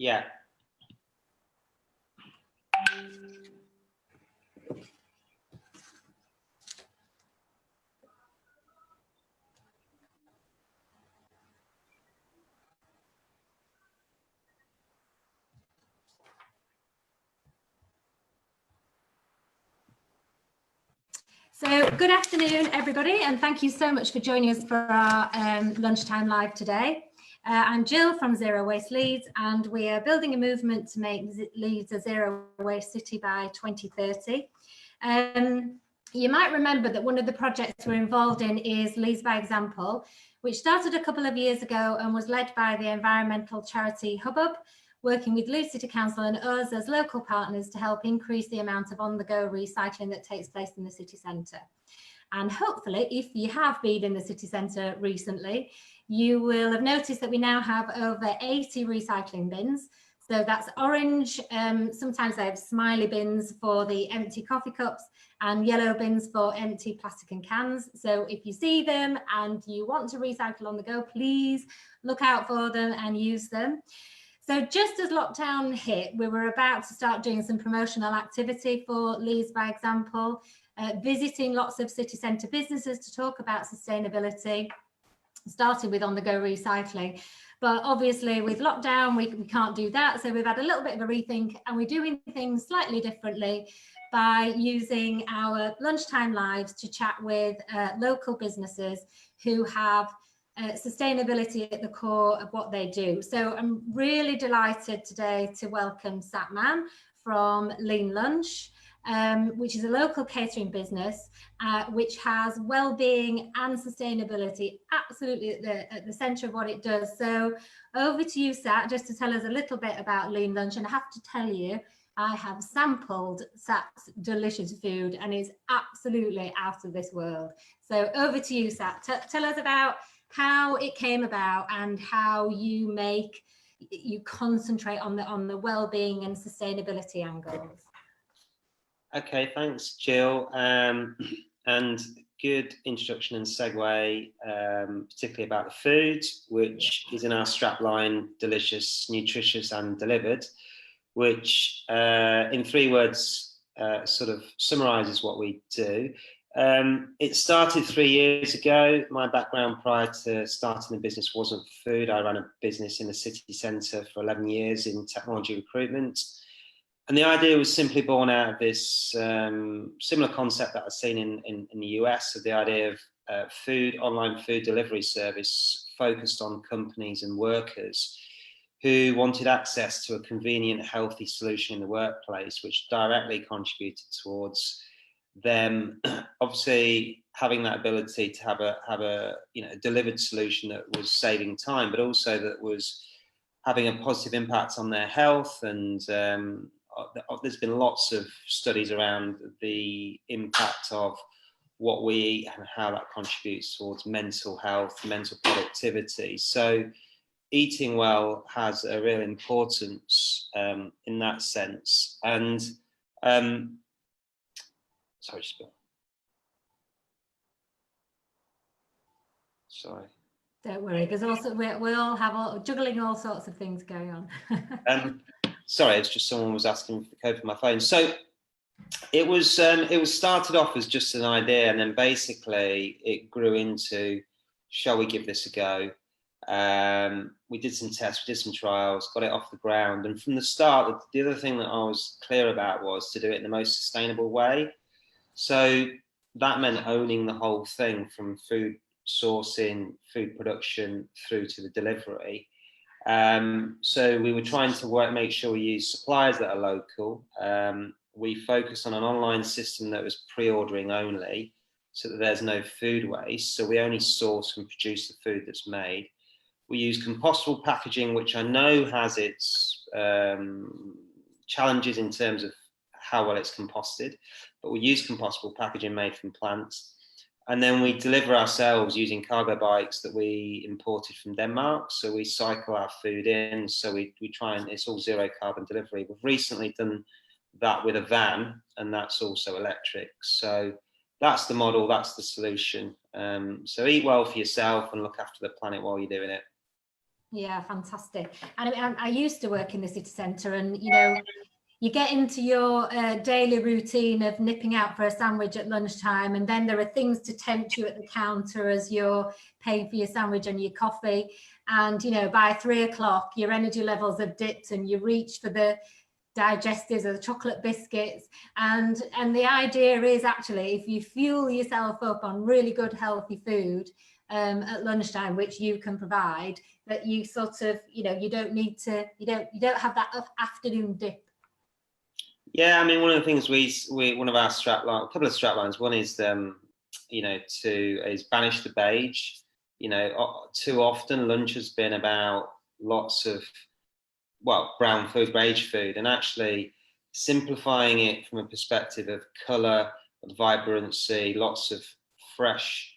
Yeah. So good afternoon, everybody, and thank you so much for joining us for our lunchtime live today. I'm Jill from Zero Waste Leeds, and we are building a movement to make Leeds a zero waste city by 2030. You might remember that one of the projects we're involved in is Leeds by Example, which started a couple of years ago and was led by the environmental charity Hubbub, working with Leeds City Council and us as local partners to help increase the amount of on-the-go recycling that takes place in the city centre. And hopefully, if you have been in the city centre recently, you will have noticed that we now have over 80 recycling bins. So that's orange, sometimes they have smiley bins for the empty coffee cups and yellow bins for empty plastic and cans. So if you see them and you want to recycle on the go, please look out for them and use them. So just as lockdown hit, we were about to start doing some promotional activity for Leeds by Example, visiting lots of city centre businesses to talk about sustainability, starting with on-the-go recycling. But obviously with lockdown, we can't do that. So we've had a little bit of a rethink, and we're doing things slightly differently by using our lunchtime lives to chat with local businesses who have sustainability at the core of what they do. So I'm really delighted today to welcome Sat Mann from Lean Lunch, which is a local catering business which has well-being and sustainability absolutely at the centre of what it does. So over to you, Sat, just to tell us a little bit about Lean Lunch. And I have to tell you, I have sampled Sat's delicious food and it's absolutely out of this world. So over to you, Sat. Tell us about how it came about and how you concentrate on the well-being and sustainability angles. Okay, thanks, Jill. And good introduction and segue, particularly about the food, which is in our strapline: delicious, nutritious, and delivered, which in 3 words sort of summarises what we do. It started 3 years ago. My background prior to starting the business wasn't food. I ran a business in the city centre for 11 years in technology recruitment. And the idea was simply born out of this similar concept that I've seen in the US, of the idea of online food delivery service focused on companies and workers who wanted access to a convenient, healthy solution in the workplace, which directly contributed towards them obviously having that ability to have a delivered solution that was saving time, but also that was having a positive impact on their health. And there's been lots of studies around the impact of what we eat and how that contributes towards mental health, mental productivity. So eating well has a real importance in that sense. And sorry, Spill. Sorry. Don't worry, because also we all have juggling all sorts of things going on. Sorry, it's just someone was asking for the code for my phone. So it was started off as just an idea, and then basically it grew into, shall we give this a go? We did some tests, we did some trials, got it off the ground, and from the start, the other thing that I was clear about was to do it in the most sustainable way. So that meant owning the whole thing, from food sourcing, food production, through to the delivery. So we were trying to make sure we use suppliers that are local. We focused on an online system that was pre-ordering only, so that there's no food waste. So we only source and produce the food that's made. We use compostable packaging, which I know has its challenges in terms of how well it's composted, but we use compostable packaging made from plants. And then we deliver ourselves using cargo bikes that we imported from Denmark. So we cycle our food in. So we try, and it's all zero carbon delivery. We've recently done that with a van, and that's also electric. So that's the model, that's the solution. So eat well for yourself and look after the planet while you're doing it. Yeah, fantastic. And I used to work in the city centre, and you know, you get into your daily routine of nipping out for a sandwich at lunchtime, and then there are things to tempt you at the counter as you're paying for your sandwich and your coffee. And you know, by 3 o'clock, your energy levels have dipped, and you reach for the digestives or the chocolate biscuits. And the idea is actually, if you fuel yourself up on really good healthy food at lunchtime, which you can provide, that you sort of, you know, you don't have that afternoon dip. Yeah, I mean, one of the things one of our a couple of strap lines. One is you know, is banish the beige. You know, too often lunch has been about lots of, well, brown food, beige food, and actually simplifying it from a perspective of colour, of vibrancy, lots of fresh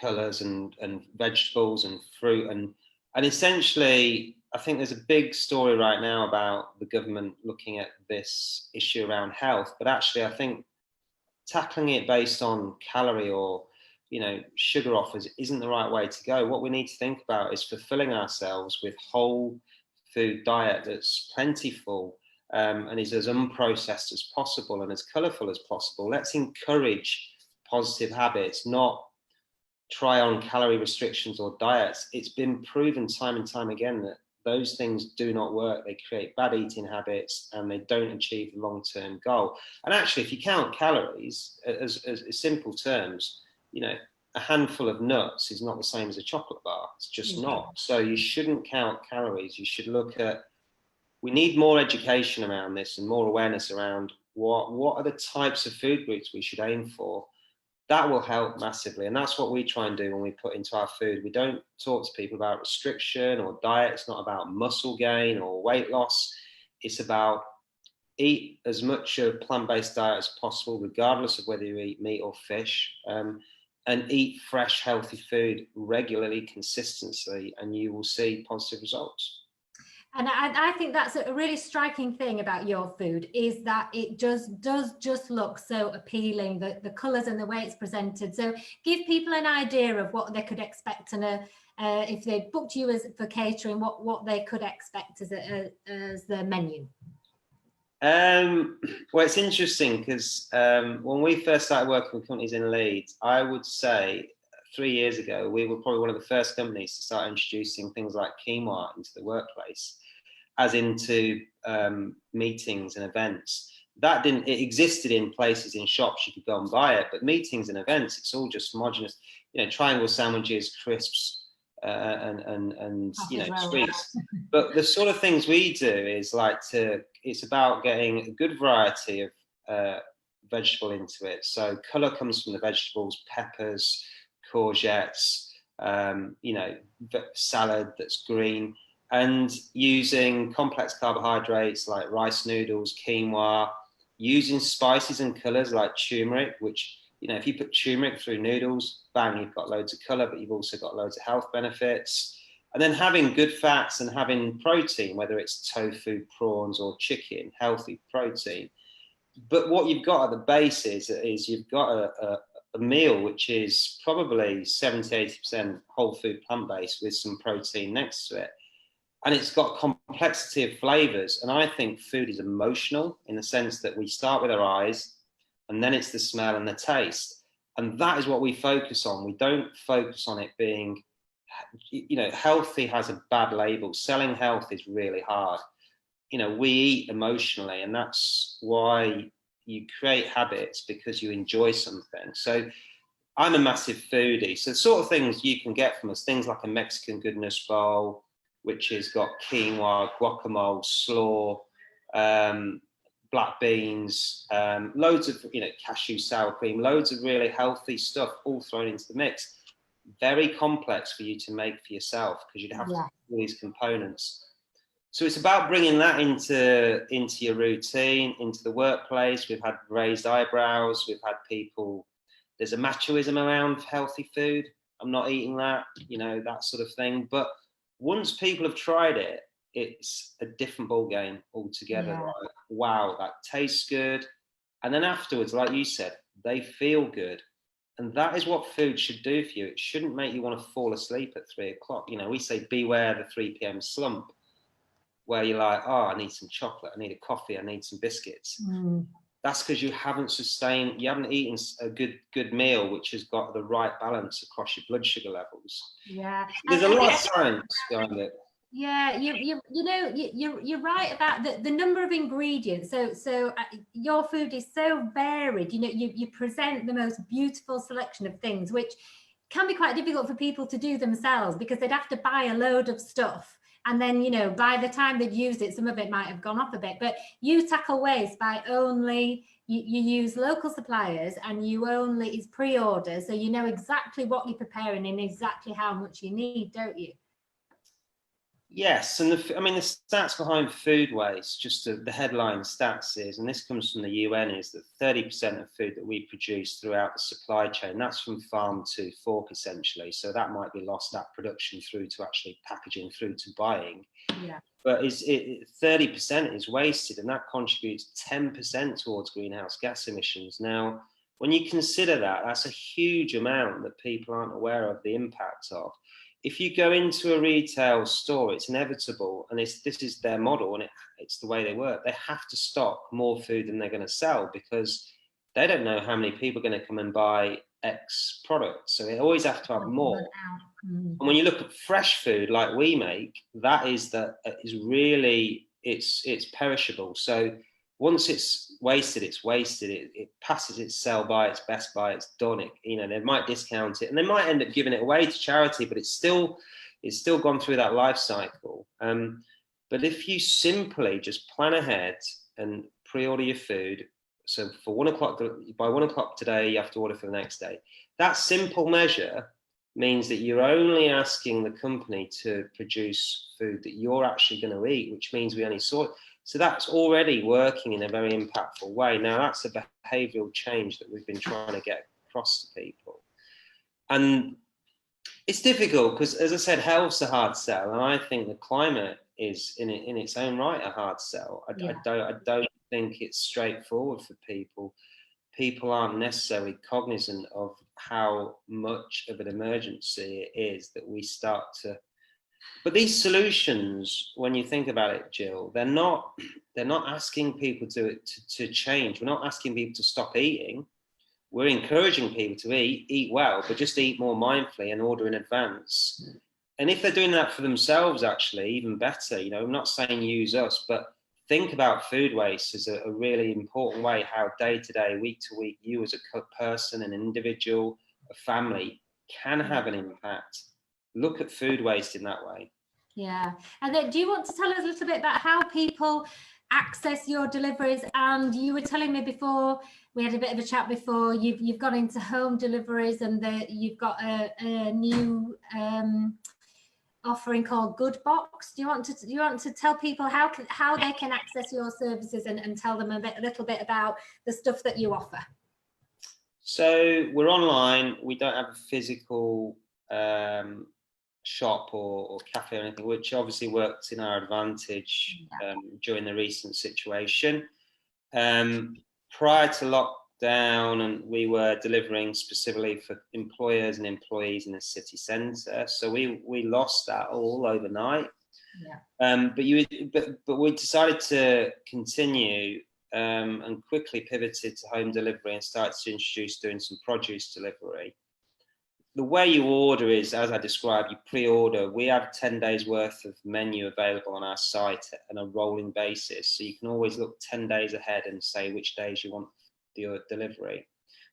colours and vegetables and fruit, and essentially, I think there's a big story right now about the government looking at this issue around health, but actually, I think tackling it based on calorie or, you know, sugar offers isn't the right way to go. What we need to think about is fulfilling ourselves with whole food diet that's plentiful, and is as unprocessed as possible and as colourful as possible. Let's encourage positive habits, not try on calorie restrictions or diets. It's been proven time and time again that those things do not work. They create bad eating habits and they don't achieve the long-term goal. And actually, if you count calories as simple terms, you know, a handful of nuts is not the same as a chocolate bar. It's just not. So you shouldn't count calories. You should look at, we need more education around this and more awareness around what are the types of food groups we should aim for. That will help massively. And that's what we try and do when we put into our food. We don't talk to people about restriction or diet. It's not about muscle gain or weight loss. It's about eat as much a plant-based diet as possible, regardless of whether you eat meat or fish, and eat fresh, healthy food regularly, consistently, and you will see positive results. And I think that's a really striking thing about your food, is that it does just look so appealing, the colours and the way it's presented. So give people an idea of what they could expect, and if they booked you for catering, what they could expect as the menu. Well, it's interesting because when we first started working with companies in Leeds, I would say 3 years ago, we were probably one of the first companies to start introducing things like quinoa into the workplace, as into meetings and events. That didn't, it existed in places, in shops, you could go and buy it, but meetings and events, it's all just homogenous, you know, triangle sandwiches, crisps, and you know, sweets. But the sort of things we do is it's about getting a good variety of vegetable into it. So colour comes from the vegetables, peppers, courgettes, you know, salad that's green, and using complex carbohydrates like rice noodles, quinoa, using spices and colours like turmeric, which, you know, if you put turmeric through noodles, bang, you've got loads of colour, but you've also got loads of health benefits. And then having good fats and having protein, whether it's tofu, prawns, or chicken, healthy protein. But what you've got at the base is you've got a meal which is probably 70–80% whole food plant-based with some protein next to it. And it's got complexity of flavors. And I think food is emotional in the sense that we start with our eyes, and then it's the smell and the taste. And that is what we focus on. We don't focus on it being, you know, healthy has a bad label. Selling health is really hard. You know, we eat emotionally, and that's why you create habits, because you enjoy something. So I'm a massive foodie. So the sort of things you can get from us, things like a Mexican goodness bowl, which has got quinoa, guacamole, slaw, black beans, loads of, you know, cashew sour cream, loads of really healthy stuff all thrown into the mix. Very complex for you to make for yourself, because you'd have to have all these components. So it's about bringing that into your routine, into the workplace. We've had raised eyebrows. We've had people, there's a machoism around healthy food. I'm not eating that, you know, that sort of thing. But once people have tried it, it's a different ball game altogether. Like, wow, that tastes good. And then afterwards, like you said, they feel good. And that is what food should do for you. It shouldn't make you want to fall asleep at 3 o'clock. You know, we say beware the 3 p.m. slump, where you're like, oh, I need some chocolate, I need a coffee, I need some biscuits. That's because you haven't eaten a good meal which has got the right balance across your blood sugar levels. Yeah, there's a lot of science behind it. Yeah, you're right about the number of ingredients. So your food is so varied. You know, you present the most beautiful selection of things, which can be quite difficult for people to do themselves, because they'd have to buy a load of stuff. And then, you know, by the time they'd used it, some of it might have gone off a bit. But you tackle waste by only, you use local suppliers, and it's pre-order. So you know exactly what you're preparing and exactly how much you need, don't you? Yes, and the stats behind food waste, just the headline stats is, and this comes from the UN, is that 30% of food that we produce throughout the supply chain, that's from farm to fork essentially. So that might be lost at production through to actually packaging through to buying. Yeah. But 30% is wasted, and that contributes 10% towards greenhouse gas emissions. Now, when you consider that, that's a huge amount that people aren't aware of the impact of. If you go into a retail store, it's inevitable, and this is their model, and it's the way they work. They have to stock more food than they're going to sell, because they don't know how many people are going to come and buy X product. So they always have to have more. And when you look at fresh food like we make, it's perishable. So once it's wasted, it passes its sell by, its best by, it's done. They might discount it, and they might end up giving it away to charity, but it's still gone through that life cycle. But if you simply just plan ahead and pre-order your food, so for 1 o'clock, by 1 o'clock today, you have to order for the next day. That simple measure means that you're only asking the company to produce food that you're actually going to eat, which means we only sort. So that's already working in a very impactful way. Now, that's a behavioural change that we've been trying to get across to people. And it's difficult because, as I said, health's a hard sell. And I think the climate is, in its own right, a hard sell. I don't think it's straightforward for people. People aren't necessarily cognizant of how much of an emergency it is that we start to. But these solutions, when you think about it, Jill, they're not asking people to change. We're not asking people to stop eating. We're encouraging people to eat well, but just eat more mindfully and order in advance. And if they're doing that for themselves, actually, even better. I'm not saying use us, but think about food waste as a really important way how day to day, week to week, you as a person, an individual, a family can have an impact. Look at food waste in that way. Yeah. And then do you want to tell us a little bit about how people access your deliveries? And you were telling me before, we had a bit of a chat before, you've gone into home deliveries, and you've got a new offering called Good Box. Do you want to tell people how they can access your services, and tell them a little bit about the stuff that you offer? So we're online. We don't have a physical shop or cafe or anything, which obviously worked in our advantage during the recent situation. Prior to lockdown, and we were delivering specifically for employers and employees in the city centre, so we lost that all overnight. But we decided to continue and quickly pivoted to home delivery and started to introduce doing some produce delivery. The way you order is, as I described, you pre-order. We have 10 days worth of menu available on our site on a rolling basis. So you can always look 10 days ahead and say which days you want the delivery.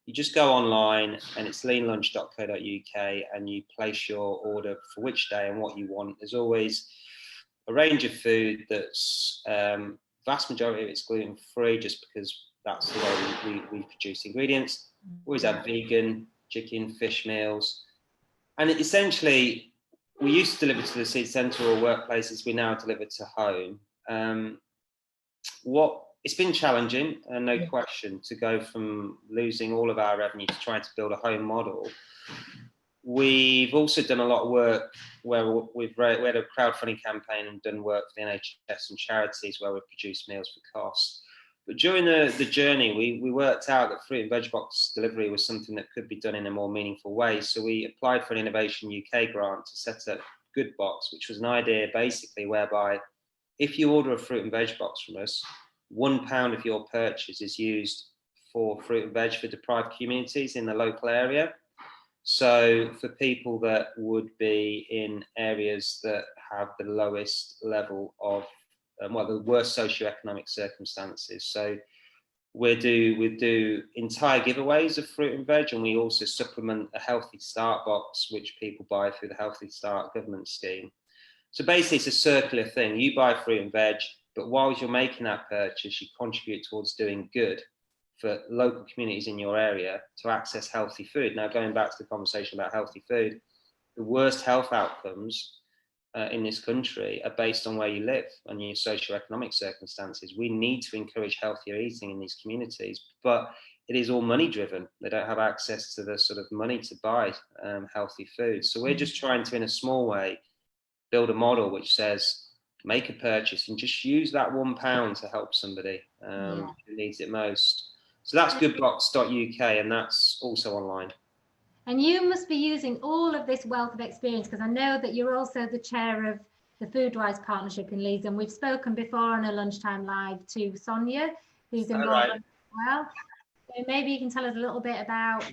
You just go online, and it's leanlunch.co.uk, and you place your order for which day and what you want. There's always a range of food that's vast majority of it's gluten-free, just because that's the way we produce ingredients. Always have vegan, chicken, fish meals. And essentially, we used to deliver to the city centre or workplaces. We now deliver to home. It's been challenging, no question, to go from losing all of our revenue to trying to build a home model. We've also done a lot of work where we had a crowdfunding campaign and done work for the NHS and charities where we've produced meals for cost. But during the journey, we worked out that fruit and veg box delivery was something that could be done in a more meaningful way. So we applied for an Innovation UK grant to set up Good Box, which was an idea basically whereby if you order a fruit and veg box from us, £1 of your purchase is used for fruit and veg for deprived communities in the local area. So for people that would be in areas that have the lowest level of, the worst socioeconomic circumstances. So we do entire giveaways of fruit and veg, and we also supplement a Healthy Start box, which people buy through the Healthy Start government scheme. So basically, it's a circular thing. You buy fruit and veg, but whilst you're making that purchase, you contribute towards doing good for local communities in your area to access healthy food. Now, going back to the conversation about healthy food, the worst health outcomes in this country are based on where you live and your socioeconomic circumstances. We need to encourage healthier eating in these communities, but it is all money driven. They don't have access to the sort of money to buy healthy food. So we're just trying to, in a small way, build a model which says, make a purchase and just use that £1 to help somebody who needs it most. So that's goodbox.uk, and that's also online. And you must be using all of this wealth of experience, because I know that you're also the chair of the Foodwise partnership in Leeds, and we've spoken before on a Lunchtime Live to Sonia, who's involved as well. So maybe you can tell us a little bit about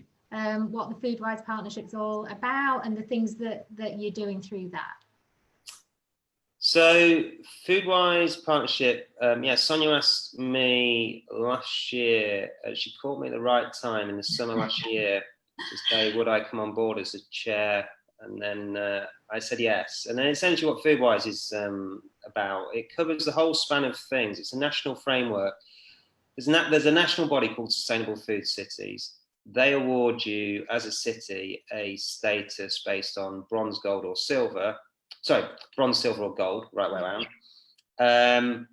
what the Foodwise partnership's all about and the things that you're doing through that. So Foodwise partnership, Sonia asked me last year, she called me at the right time in the summer last year to say, would I come on board as a chair? And then I said yes. And then essentially what Foodwise is about, it covers the whole span of things. It's a national framework. There's a national body called Sustainable Food Cities. They award you as a city a status based on bronze, gold or silver. Sorry, bronze, silver or gold, right way around.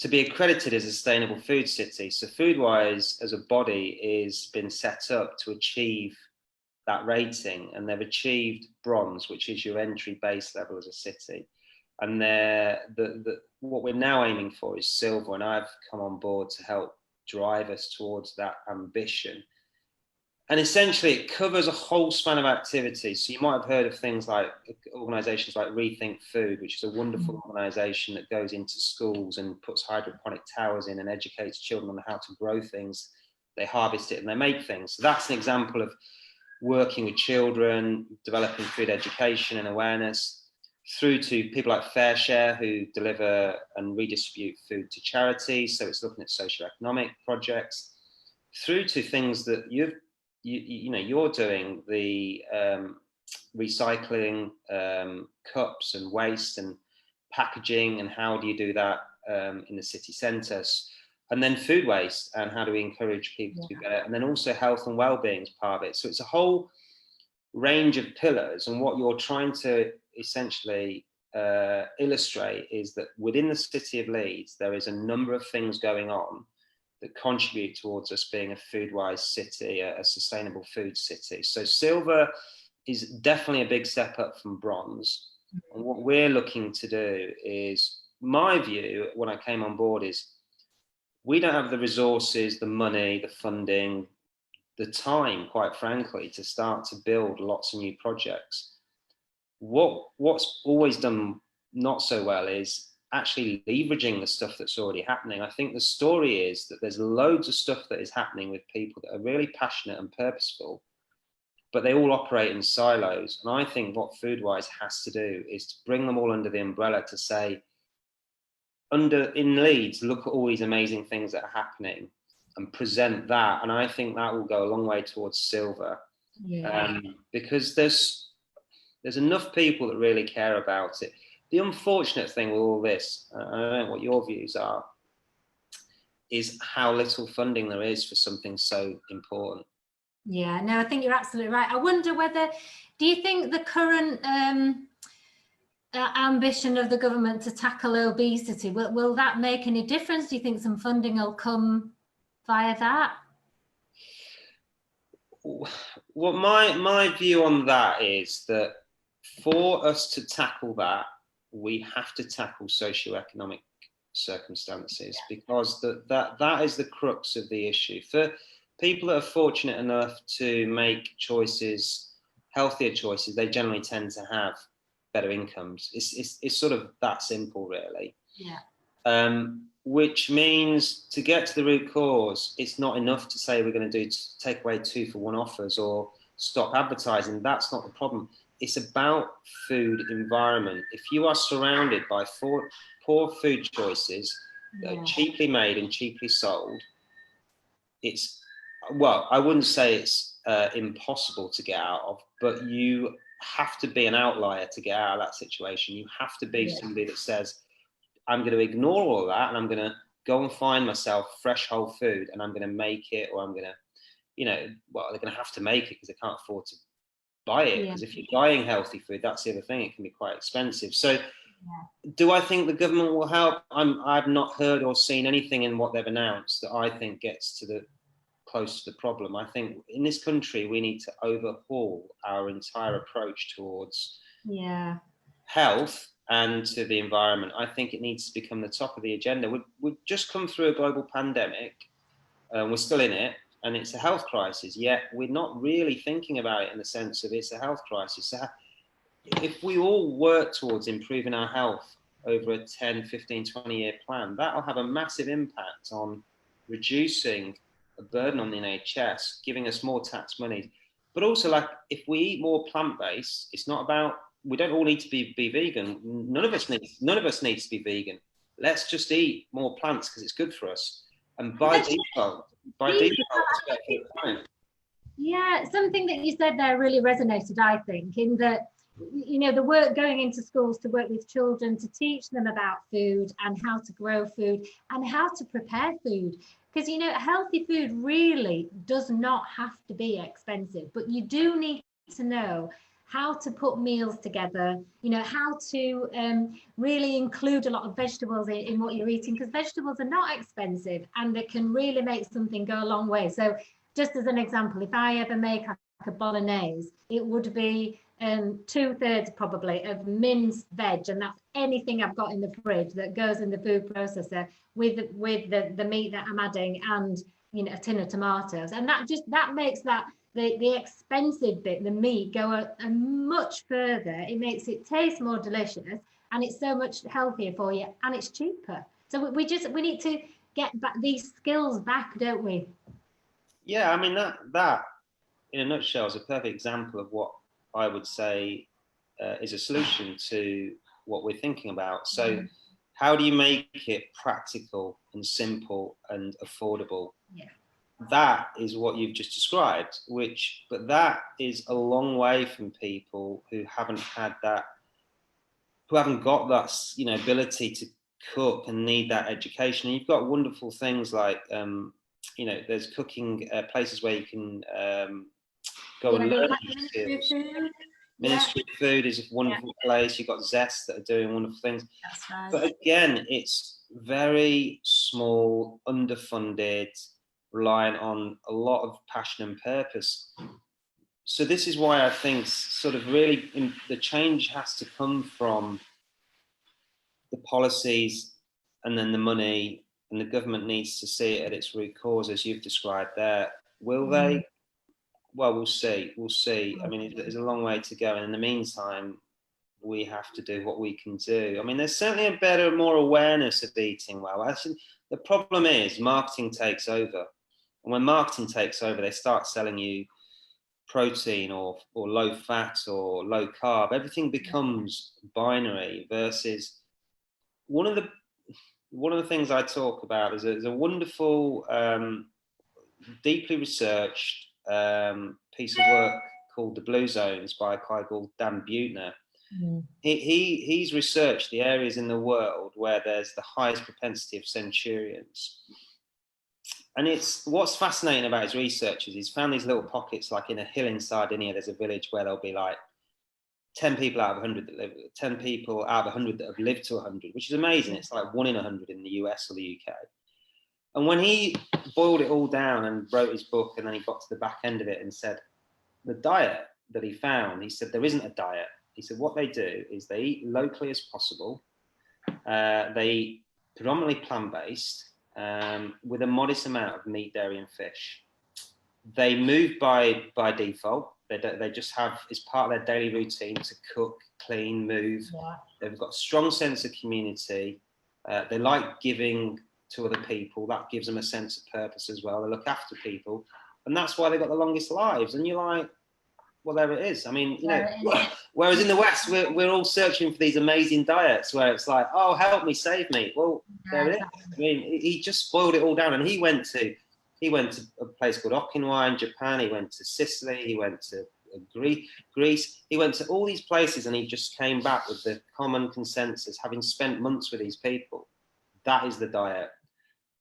To be accredited as a sustainable food city. So Foodwise as a body has been set up to achieve that rating, and they've achieved bronze, which is your entry base level as a city. And what we're now aiming for is silver, and I've come on board to help drive us towards that ambition. And essentially it covers a whole span of activities. So you might have heard of things like organisations like Rethink Food, which is a wonderful organisation that goes into schools and puts hydroponic towers in and educates children on how to grow things. They harvest it and they make things. So that's an example of working with children, developing food education and awareness, through to people like FareShare, who deliver and redistribute food to charities. So it's looking at socioeconomic projects, through to things that you're doing, the recycling cups and waste and packaging, and how do you do that in the city centres, and then food waste and how do we encourage people to get it, and then also health and well-being is part of it. So it's a whole range of pillars, and what you're trying to essentially illustrate is that within the city of Leeds there is a number of things going on that contribute towards us being a Foodwise city, a sustainable food city. So silver is definitely a big step up from bronze. And what we're looking to do is, my view when I came on board is, we don't have the resources, the money, the funding, the time, quite frankly, to start to build lots of new projects. What's always done not so well is actually leveraging the stuff that's already happening. I think the story is that there's loads of stuff that is happening with people that are really passionate and purposeful, but they all operate in silos. And I think what Foodwise has to do is to bring them all under the umbrella to say, in Leeds, look at all these amazing things that are happening and present that. And I think that will go a long way towards silver. Because there's enough people that really care about it. The unfortunate thing with all this, I don't know what your views are, is how little funding there is for something so important. Yeah, no, I think you're absolutely right. I wonder do you think the current ambition of the government to tackle obesity, will that make any difference? Do you think some funding will come via that? Well, my view on that is that for us to tackle that, we have to tackle socioeconomic circumstances, because that is the crux of the issue. For people that are fortunate enough to make choices, healthier choices, they generally tend to have better incomes. It's sort of that simple, really. Yeah. Which means, to get to the root cause, it's not enough to say we're going to do take away 2-for-1 offers or stop advertising. That's not the problem. It's about food environment. If you are surrounded by poor food choices that are cheaply made and cheaply sold, it's, well, I wouldn't say it's impossible to get out of, but you have to be an outlier to get out of that situation. You have to be somebody that says, I'm going to ignore all of that and I'm going to go and find myself fresh whole food, and I'm going to make it, or I'm going to, well, they're going to have to make it because they can't afford to buy it. Because if you're buying healthy food, that's the other thing, it can be quite expensive. So do I think the government will help? I've not heard or seen anything in what they've announced that I think gets to the close to the problem. I think in this country we need to overhaul our entire approach towards health and to the environment. I think it needs to become the top of the agenda. We've just come through a global pandemic, we're still in it, and it's a health crisis, yet we're not really thinking about it in the sense of it's a health crisis. So if we all work towards improving our health over a 10, 15, 20-year plan, that'll have a massive impact on reducing a burden on the NHS, giving us more tax money. But also, like, if we eat more plant-based, it's not about, we don't all need to be vegan. None of us needs to be vegan. Let's just eat more plants because it's good for us. And by default, it's better for the planet. Yeah, something that you said there really resonated, I think, in that, the work going into schools to work with children, to teach them about food and how to grow food and how to prepare food. Because, healthy food really does not have to be expensive, but you do need to know how to put meals together, how to really include a lot of vegetables in what you're eating, because vegetables are not expensive and it can really make something go a long way. So just as an example, if I ever make a bolognese, it would be 2/3 probably of minced veg, and that's anything I've got in the fridge that goes in the food processor with the meat that I'm adding, and a tin of tomatoes, and that makes that the expensive bit, the meat, go a much further. It makes it taste more delicious, and it's so much healthier for you, and it's cheaper. So we need to get back these skills back, don't we? Yeah, I mean, that in a nutshell is a perfect example of what I would say is a solution to what we're thinking about. So how do you make it practical and simple and affordable? Yeah. That is what you've just described, but that is a long way from people who haven't had that, who haven't got that, ability to cook and need that education. And you've got wonderful things like, there's cooking places where you can go and learn these skills. Ministry of Food is a wonderful place. You've got Zest that are doing wonderful things. That's right. But again, it's very small, underfunded, reliant on a lot of passion and purpose. So this is why I think sort of really the change has to come from the policies and then the money, and the government needs to see it at its root cause, as you've described there. Will they? Well, we'll see. We'll see. I mean, there's a long way to go. And in the meantime, we have to do what we can do. I mean, there's certainly a better, more awareness of eating well. The problem is marketing takes over. And when marketing takes over, they start selling you protein or low fat or low carb. Everything becomes binary versus one of the things I talk about is a wonderful, deeply researched piece of work called The Blue Zones by a guy called Dan Buettner. He's researched the areas in the world where there's the highest propensity of centurions. And what's fascinating about his research is he's found these little pockets, like in a hill inside India, there's a village where there'll be like 10 people out of 100 that live, 10 people out of 100 that have lived to 100, which is amazing. It's like 1 in 100 in the US or the UK. And when he boiled it all down and wrote his book, and then he got to the back end of it and said, the diet that he found, he said, there isn't a diet. He said, what they do is they eat locally as possible. They eat predominantly plant-based, with a modest amount of meat, dairy, and fish. They move by default. They just have, it's part of their daily routine to cook, clean, move. Yeah. They've got a strong sense of community. They like giving to other people. That gives them a sense of purpose as well. They look after people, and that's why they've got the longest lives. And you're like, well, there it is. I mean, you know, whereas in the West, we're all searching for these amazing diets where it's like, oh, help me, save me. Well, there it is. I mean, he just boiled it all down, and he went to a place called Okinawa in Japan. He went to Sicily. He went to Greece. He went to all these places, and he just came back with the common consensus, having spent months with these people. That is the diet.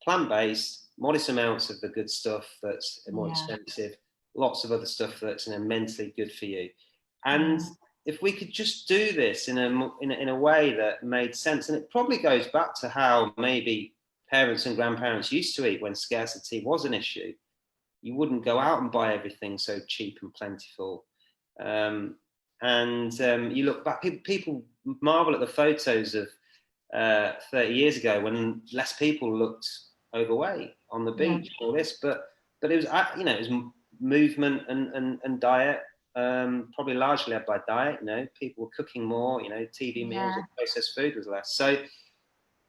Plant-based, modest amounts of the good stuff that's more expensive, lots of other stuff that's mentally good for you. And if we could just do this in a way that made sense, and it probably goes back to how maybe parents and grandparents used to eat when scarcity was an issue. You wouldn't go out and buy everything so cheap and plentiful. You look back, people marvel at the photos of 30 years ago when less people looked overweight on the beach, all this, but it was, you know, it was movement and diet, probably largely led by diet. You know, people were cooking more, you know, TV meals and processed food was less. So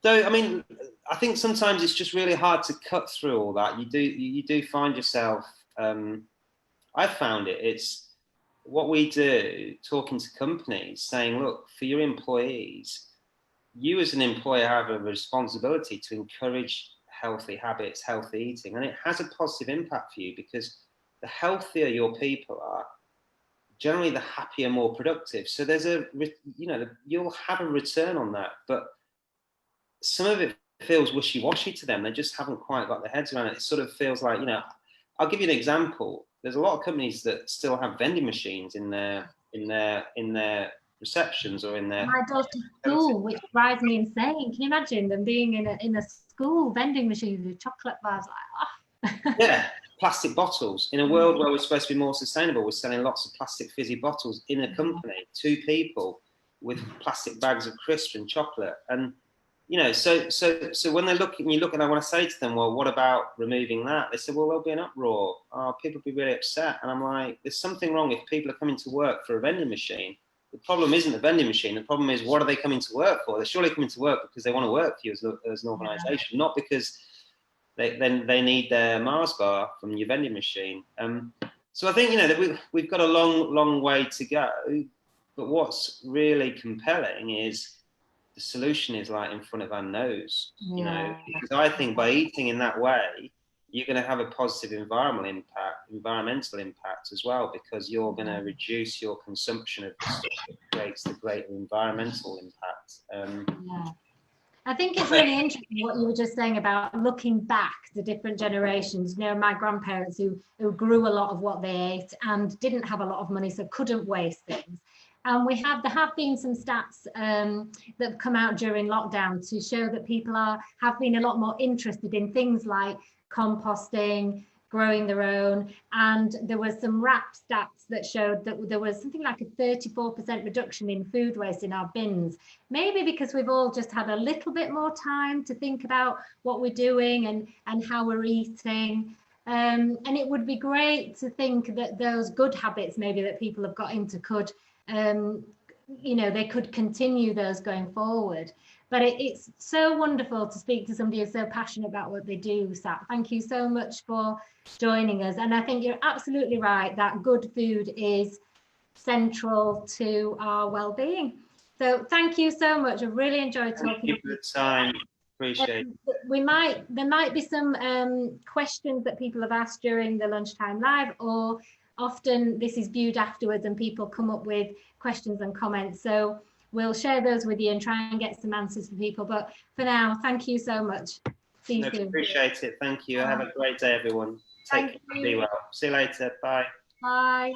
I mean, I think sometimes it's just really hard to cut through all that. You do find yourself, I've found it's what we do, talking to companies, saying, look, for your employees, you as an employer have a responsibility to encourage healthy habits, healthy eating, and it has a positive impact for you, because the healthier your people are, generally the happier, more productive. So there's you'll have a return on that, but some of it feels wishy-washy to them. They just haven't quite got their heads around it. It sort of feels like, you know, I'll give you an example. There's a lot of companies that still have vending machines in their receptions or in their... My daughter's school, which drives me insane. Can you imagine them being in a school vending machine with chocolate bars? Like, oh. Yeah, plastic bottles. In a world where we're supposed to be more sustainable, we're selling lots of plastic fizzy bottles in a company, 2 people with plastic bags of crisps and chocolate. And you know, so when they're looking, and I want to say to them, well, what about removing that? They said, well, there'll be an uproar. Oh, people will be really upset. And I'm like, there's something wrong if people are coming to work for a vending machine. The problem isn't the vending machine. The problem is, what are they coming to work for? They're surely coming to work because they want to work for you as an organisation, not because they need their Mars bar from your vending machine. So I think, you know, that we've got a long way to go. But what's really compelling is the solution is like in front of our nose, you know, because I think by eating in that way, you're going to have a positive environmental impact as well, because you're going to reduce your consumption of the stuff that creates the greater environmental impact. I think it's really interesting what you were just saying about looking back to different generations. You know, my grandparents who grew a lot of what they ate and didn't have a lot of money, so couldn't waste things. And there have been some stats that have come out during lockdown to show that people have been a lot more interested in things like composting, growing their own. And there was some WRAP stats that showed that there was something like a 34% reduction in food waste in our bins. Maybe because we've all just had a little bit more time to think about what we're doing and how we're eating. And it would be great to think that those good habits maybe that people have got into could, you know, they could continue those going forward. But it's so wonderful to speak to somebody who's so passionate about what they do, Sat. Thank you so much for joining us. And I think you're absolutely right that good food is central to our well-being. So thank you so much. I really enjoyed talking. Thank you for the time. Appreciate it. There might be some questions that people have asked during the Lunchtime Live, or often this is viewed afterwards and people come up with questions and comments. So we'll share those with you and try and get some answers for people. But for now, thank you so much. See you soon. Appreciate it. Thank you. Have a great day, everyone. Take care. Be well. See you later. Bye. Bye.